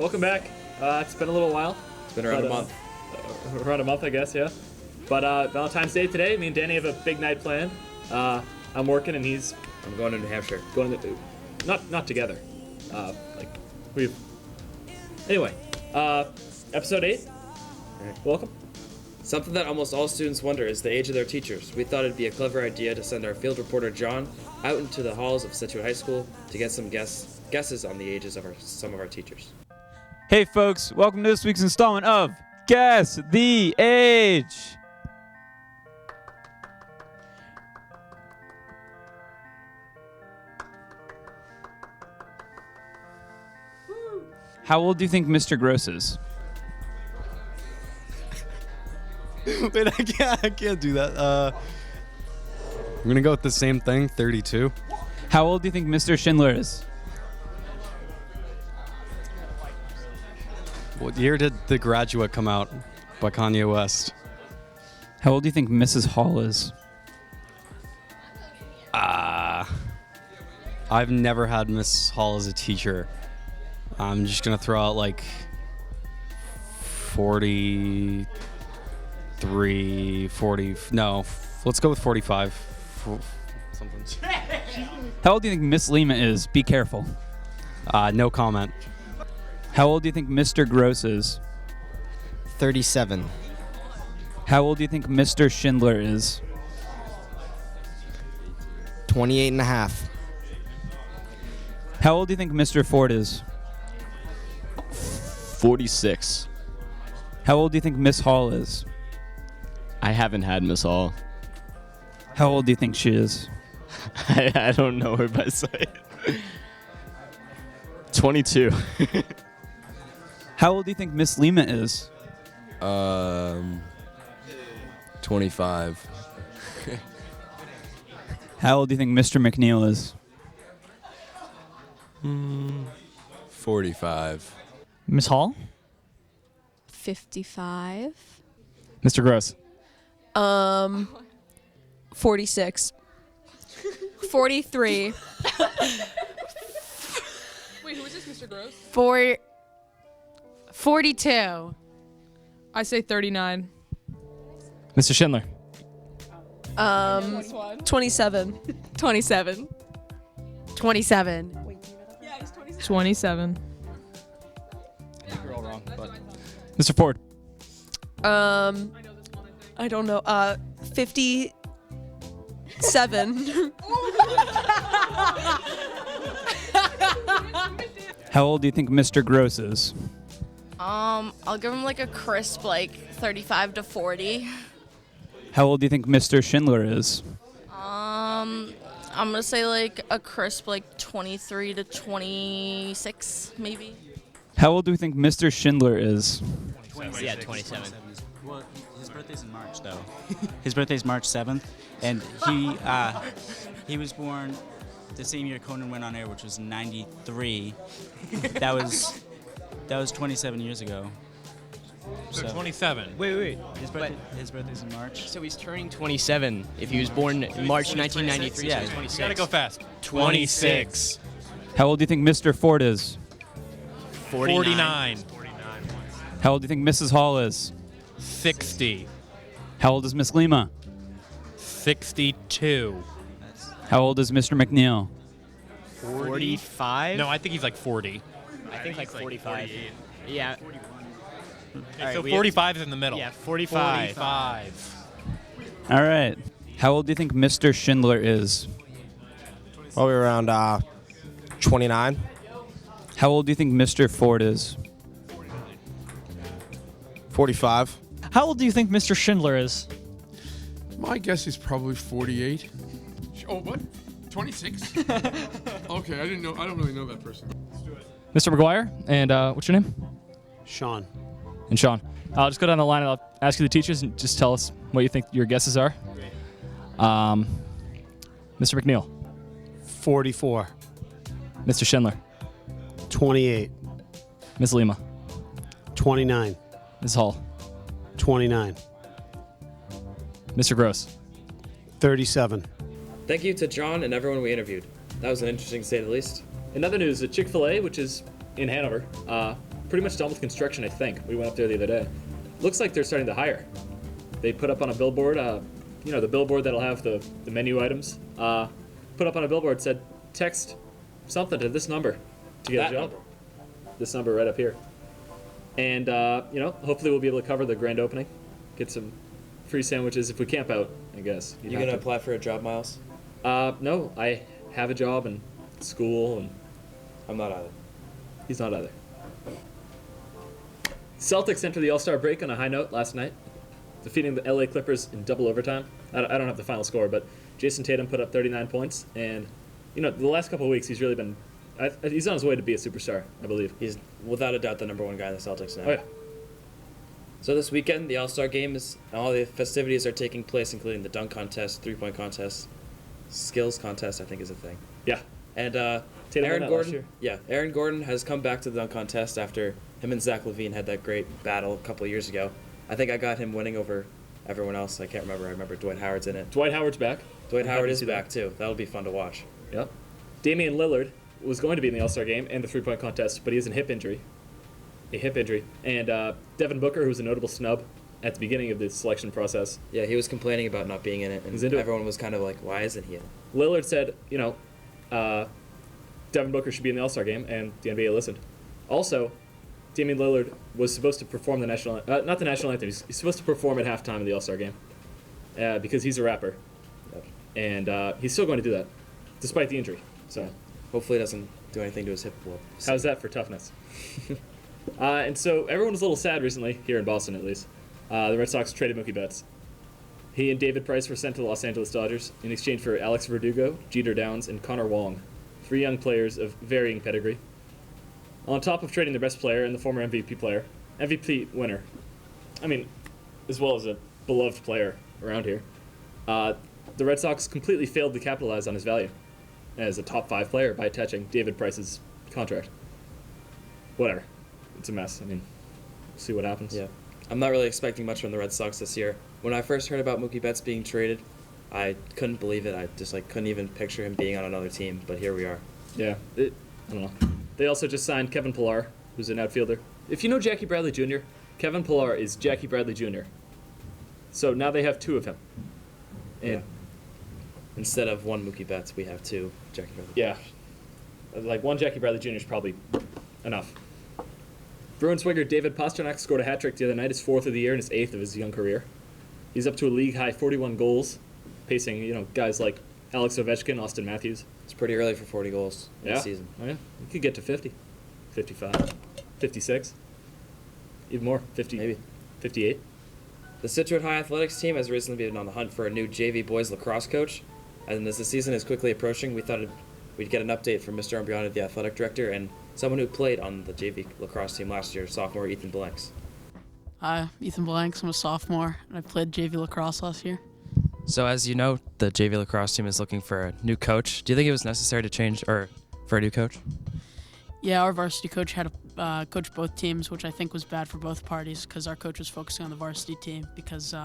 welcome back. It's been a little while. It's been around a month. Around a month, I guess, yeah. But Valentine's Day today, me and Danny have a big night planned. I'm working and I'm going to New Hampshire. going to, not together. Anyway, episode 8. Welcome. Something that almost all students wonder is the age of their teachers. We thought it'd be a clever idea to send our field reporter John out into the halls of Situate High School to get some guesses on the ages of some of our teachers. Hey folks, welcome to this week's installment of Guess the Age. How old do you think Mr. Gross is? Wait, I can't do that. I'm gonna go with the same thing, 32. How old do you think Mr. Schindler is? What year did The Graduate come out by Kanye West? How old do you think Mrs. Hall is? I've never had Miss Hall as a teacher. I'm just gonna throw out like 43, 40. No, let's go with 45. Something. How old do you think Miss Lima is? Be careful. No comment. How old do you think Mr. Gross is? 37. How old do you think Mr. Schindler is? 28 and a half. How old do you think Mr. Ford is? 46. How old do you think Miss Hall is? I haven't had Miss Hall. How old do you think she is? I don't know her by sight. 22. How old do you think Miss Lima is? 25. How old do you think Mr. McNeil is? 45. Miss Hall? 55. Mr. Gross? 46. 43. Wait, who is this, Mr. Gross? 42. I say 39. Mr. Schindler? 27. 27. 27. Yeah, he's 27. I think you're all wrong, but... Mr. Ford? I don't know. 57. How old do you think Mr. Gross is? I'll give him like a crisp 35 to 40. How old do you think Mr. Schindler is? I'm gonna say a crisp 23 to 26 maybe. How old do you think Mr. Schindler is? 27. Well, his birthday's in March, though. His birthday's March 7th, and he was born the same year Conan went on air, which was 93. That was 27 years ago. So 27. Wait. His birthday's in March. So he's turning 27. If he was born in March 1993, yeah. so he's 26. You gotta go fast. 26. How old do you think Mr. Ford is? 49. How old do you think Mrs. Hall is? 60. How old is Miss Lima? 62. How old is Mr. McNeil? 45? No, I think he's 40. I think 45. Yeah. Okay, so 45 is in the middle. Yeah, 45. 45. All right. How old do you think Mr. Schindler is? Probably around 29. How old do you think Mr. Ford is? 45. How old do you think Mr. Schindler is? My guess is probably 48. Oh, what? 26? Okay, I didn't know. I don't really know that person. Mr. McGuire, and what's your name? Sean. And Sean. I'll just go down the line and I'll ask you the teachers and just tell us what you think your guesses are. Mr. McNeil. 44. Mr. Schindler. 28. Ms. Lima. 29. Ms. Hall. 29. Mr. Gross. 37. Thank you to John and everyone we interviewed. That was an interesting to say the least. In other news, the Chick-fil-A, which is in Hanover, pretty much done with construction, I think. We went up there the other day. Looks like they're starting to hire. They put up on a billboard, the billboard that'll have the menu items. Put up on a billboard said, text something to this number to get a job. This number right up here. And, hopefully we'll be able to cover the grand opening. Get some free sandwiches if we camp out, I guess. You going to apply for a job, Miles? No, I have a job and school, and I'm not either. He's not either. Celtics enter the All-Star break on a high note last night, defeating the LA Clippers in double overtime. I don't have the final score, but Jason Tatum put up 39 points, and the last couple of weeks he's really been. He's on his way to be a superstar, I believe. He's without a doubt the number one guy in the Celtics now. Oh yeah. So this weekend, the All-Star game all the festivities are taking place, including the dunk contest, three-point contest, skills contest, I think is a thing. Yeah. And Tatum won that last year. Aaron Gordon has come back to the dunk contest after him and Zach LaVine had that great battle a couple of years ago. I think I got him winning over everyone else. I can't remember. I remember Dwight Howard's in it. Dwight Howard's back. Dwight Howard is back too. That'll be fun to watch. Yep. Damian Lillard was going to be in the All-Star game and the three-point contest, but he has a hip injury. And Devin Booker, who was a notable snub at the beginning of the selection process. Yeah, he was complaining about not being in it, and everyone was kind of like, why isn't he in it? Lillard said, Devin Booker should be in the All-Star game, and the NBA listened. Also, Damian Lillard was supposed to perform not the national anthem, he's supposed to perform at halftime of the All-Star game because he's a rapper. Yep. And he's still going to do that, despite the injury. So hopefully it doesn't do anything to his hip. How's that for toughness? And so everyone was a little sad recently, here in Boston at least. The Red Sox traded Mookie Betts. He and David Price were sent to the Los Angeles Dodgers in exchange for Alex Verdugo, Jeter Downs, and Connor Wong, 3 young players of varying pedigree. On top of trading their best player and the former MVP winner, as well as a beloved player around here, the Red Sox completely failed to capitalize on his value as a top 5 player by attaching David Price's contract. Whatever. It's a mess. We'll see what happens. Yeah. I'm not really expecting much from the Red Sox this year. When I first heard about Mookie Betts being traded, I couldn't believe it. I just couldn't even picture him being on another team, but here we are. Yeah. I don't know. They also just signed Kevin Pillar, who's an outfielder. If you know Jackie Bradley Jr., Kevin Pillar is Jackie Bradley Jr. So now they have 2 of him. And yeah. Instead of 1 Mookie Betts, we have 2 Jackie Bradley. Yeah. 1 Jackie Bradley Jr. is probably enough. Bruins winger David Pastrnak scored a hat-trick the other night, his 4th of the year and his 8th of his young career. He's up to a league-high 41 goals, pacing guys like Alex Ovechkin, Austin Matthews. It's pretty early for 40 goals this season. Oh, yeah. You could get to 50, 55, 56, even more, 50, maybe 58. The Situate High Athletics team has recently been on the hunt for a new JV boys lacrosse coach. And as the season is quickly approaching, we thought we'd get an update from Mr. Umbrianna, the athletic director, and someone who played on the JV lacrosse team last year, sophomore Ethan Blanks. Hi, Ethan Blanks. I'm a sophomore, and I played JV lacrosse last year. So as you know, the JV lacrosse team is looking for a new coach. Do you think it was necessary to change or for a new coach? Yeah, our varsity coach had to coach both teams, which I think was bad for both parties because our coach was focusing on the varsity team because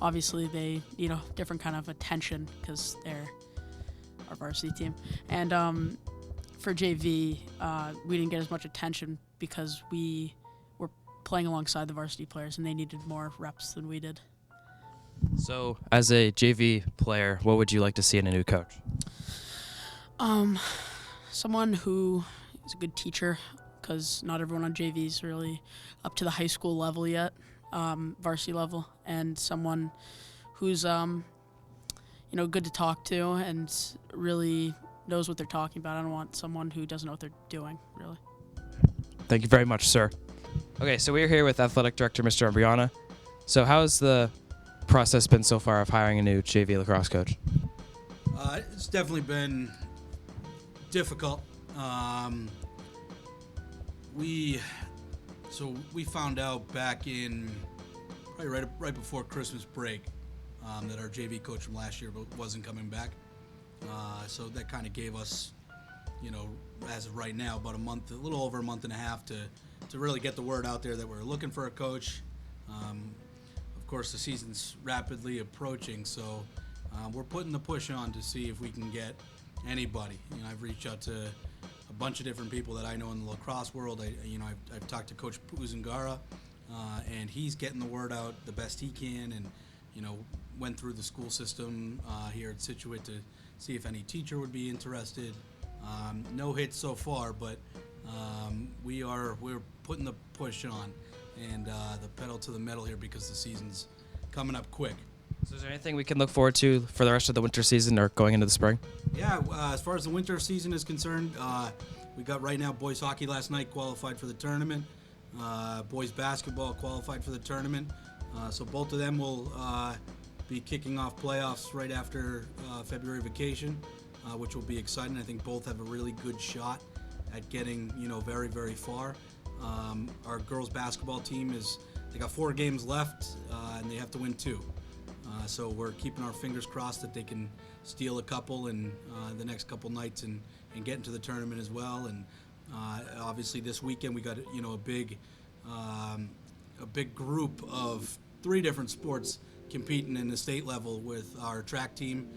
obviously they need a different kind of attention because they're our varsity team. And for JV, we didn't get as much attention because we were playing alongside the varsity players and they needed more reps than we did. So, as a JV player, what would you like to see in a new coach? Someone who is a good teacher, because not everyone on JV is really up to the high school level yet, varsity level, and someone who's good to talk to and really knows what they're talking about. I don't want someone who doesn't know what they're doing, really. Thank you very much, sir. Okay, so we're here with Athletic Director Mr. Umbrianna. So how's the process been so far of hiring a new JV lacrosse coach? It's definitely been difficult. We found out back in probably right before Christmas break that our JV coach from last year wasn't coming back. So that kind of gave us, as of right now, about a little over a month and a half to really get the word out there that we're looking for a coach. Of course, the season's rapidly approaching, so we're putting the push on to see if we can get anybody. I've reached out to a bunch of different people that I know in the lacrosse world. I've talked to Coach Uzangara, and he's getting the word out the best he can, and went through the school system here at Scituate to see if any teacher would be interested. No hits so far, but we're putting the push on and the pedal to the metal here because the season's coming up quick. So is there anything we can look forward to for the rest of the winter season or going into the spring? Yeah, as far as the winter season is concerned, we got right now boys hockey last night qualified for the tournament. Boys basketball qualified for the tournament. So both of them will be kicking off playoffs right after February vacation, which will be exciting. I think both have a really good shot at getting very, very far. Our girls basketball team they got 4 games left and they have to win 2. So we're keeping our fingers crossed that they can steal a couple in the next couple nights and get into the tournament as well. And obviously this weekend we got a big group of 3 different sports competing in the state level, with our track team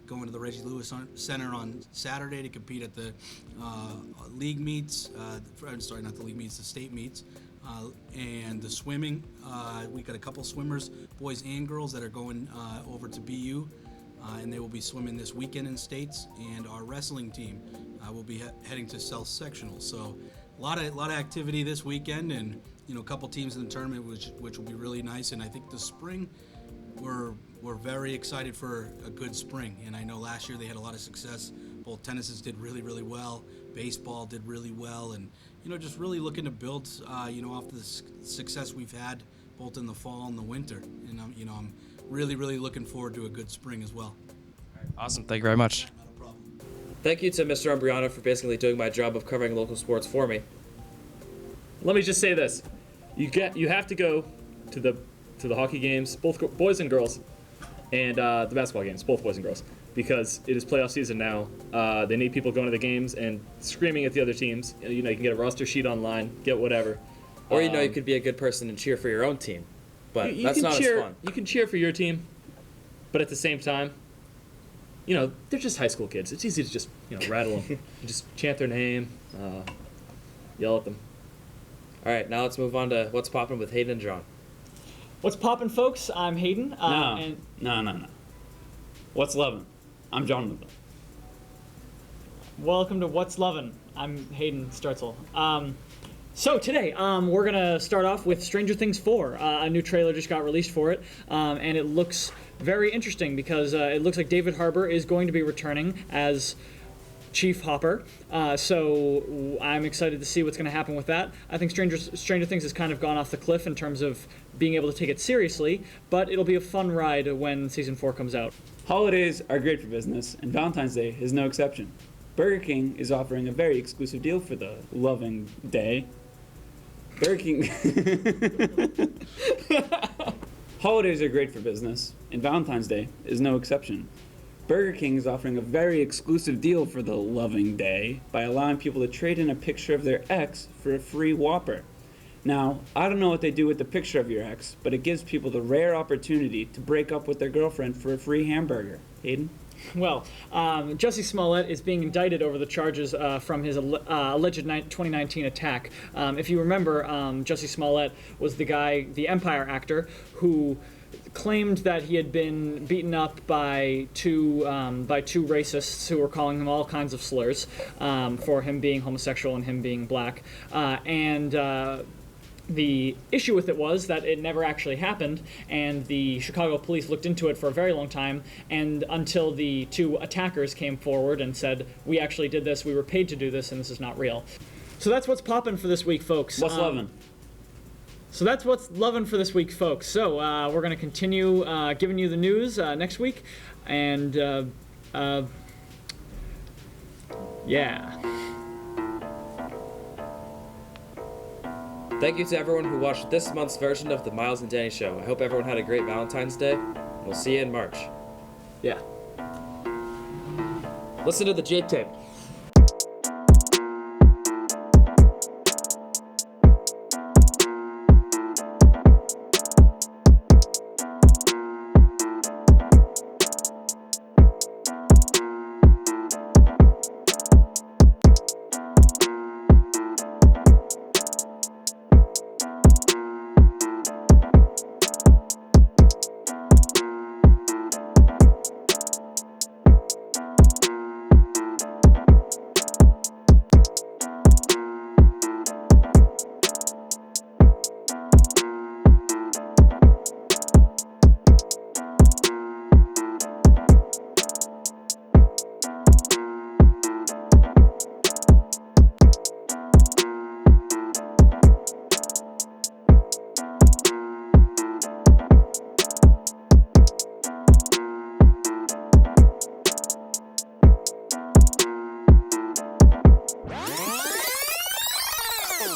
going to the Reggie Lewis Center on Saturday to compete at the league meets. I'm sorry, not the league meets, the state meets. And the swimming, we got a couple swimmers, boys and girls, that are going over to BU, and they will be swimming this weekend in states. And our wrestling team will be heading to South Sectional. So a lot of activity this weekend, and a couple teams in the tournament, which will be really nice. And I think the spring, we're very excited for a good spring. And I know last year they had a lot of success. Both tennises did really, really well. Baseball did really well, and just really looking to build, off the success we've had both in the fall and the winter. And I'm really, really looking forward to a good spring as well. Awesome. Thank you very much. Not a problem. Thank you to Mr. Umbrianna for basically doing my job of covering local sports for me. Let me just say this: you have to go to the hockey games, both boys and girls, and the basketball games, both boys and girls, because it is playoff season now. They need people going to the games and screaming at the other teams. You can get a roster sheet online, get whatever. Or you could be a good person and cheer for your own team, but that's not as fun. You can cheer for your team, but at the same time, they're just high school kids. It's easy to just rattle them, just chant their name, yell at them. All right, now let's move on to what's popping with Hayden and John. What's poppin', folks? I'm Hayden. No. What's lovin'? I'm John Lubin. Welcome to What's Lovin'. I'm Hayden Sturtzel. So today, we're going to start off with Stranger Things 4. A new trailer just got released for it, and it looks very interesting because it looks like David Harbour is going to be returning as Chief Hopper. So I'm excited to see what's going to happen with that. I think Stranger Things has kind of gone off the cliff in terms of being able to take it seriously, but it'll be a fun ride when Season 4 comes out. Holidays are great for business, and Valentine's Day is no exception. Burger King is offering a very exclusive deal for the loving day. Burger King. Holidays are great for business, and Valentine's Day is no exception. Burger King is offering a very exclusive deal for the loving day by allowing people to trade in a picture of their ex for a free Whopper. Now, I don't know what they do with the picture of your ex, but it gives people the rare opportunity to break up with their girlfriend for a free hamburger. Hayden? Well, Jussie Smollett is being indicted over the charges from his alleged 2019 attack. If you remember, Jussie Smollett was the Empire actor who claimed that he had been beaten up by two racists who were calling him all kinds of slurs for him being homosexual and him being black. The issue with it was that it never actually happened, and the Chicago police looked into it for a very long time, and until the two attackers came forward and said, we actually did this, we were paid to do this, and this is not real. So that's what's poppin' for this week, folks. What's lovin'? So that's what's lovin' for this week, folks. So we're going to continue giving you the news next week, and yeah. Thank you to everyone who watched this month's version of the Miles and Danny Show. I hope everyone had a great Valentine's Day. We'll see you in March. Yeah. Listen to the Jake tape.